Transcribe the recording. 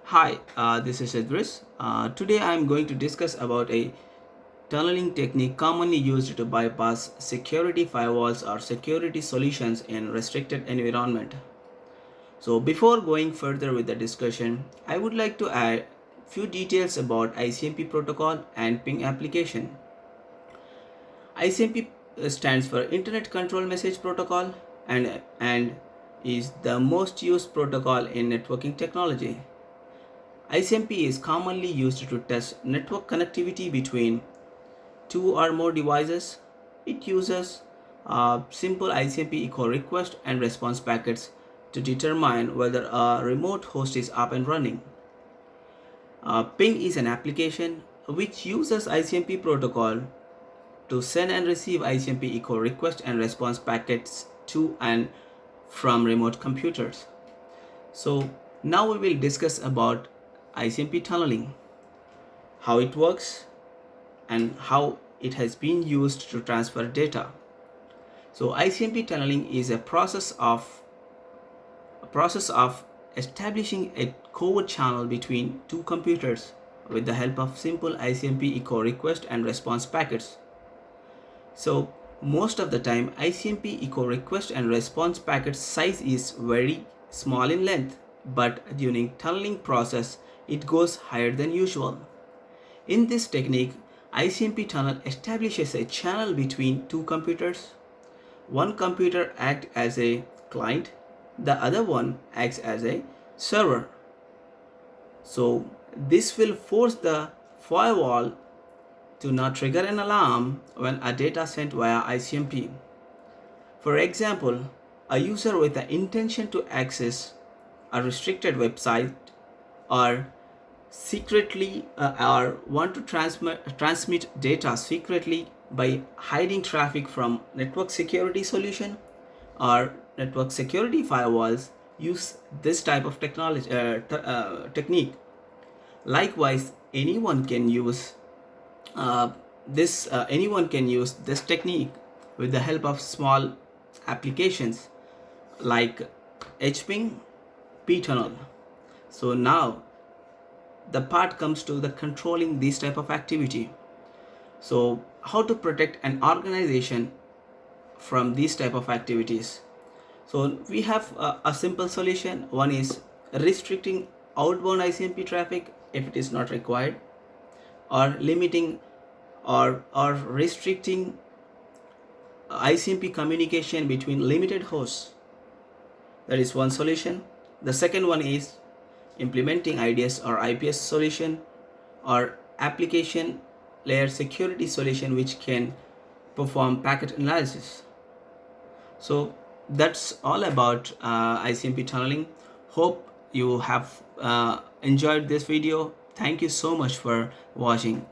Hi, this is Idris. Today I am going to discuss about a tunneling technique commonly used to bypass security firewalls or security solutions in restricted environment. So before going further with the discussion, I would like to add few details about ICMP protocol and ping application. ICMP stands for Internet Control Message Protocol and is the most used protocol in networking technology. ICMP is commonly used to test network connectivity between two or more devices. It uses simple ICMP echo request and response packets to determine whether a remote host is up and running. Ping is an application which uses ICMP protocol to send and receive ICMP echo request and response packets to and from remote computers. So now we will discuss about ICMP tunneling, how it works and how it has been used to transfer data. So ICMP tunneling is a process of establishing a covert channel between two computers with the help of simple ICMP echo request and response packets. So most of the time ICMP echo request and response packet size is very small in length, but during tunneling process it goes higher than usual. In this technique, ICMP tunnel establishes a channel between two computers. One computer acts as a client, the other one acts as a server. So this will force the firewall to not trigger an alarm when a data sent via ICMP. For example, a user with the intention to access a restricted website or secretly or want to transmit data secretly by hiding traffic from network security solution or network security firewalls use this type of technique. Likewise, anyone can use this technique with the help of small applications like HPing, ptunnel. So now the part comes to the controlling this type of activity. So how to protect an organization from these type of activities? So we have a simple solution. One is restricting outbound ICMP traffic if it is not required, or limiting or restricting ICMP communication between limited hosts. That is one solution. The second one is implementing IDS or IPS solution or application layer security solution which can perform packet analysis. So that's all about ICMP tunneling. Hope you have enjoyed this video. Thank you so much for watching.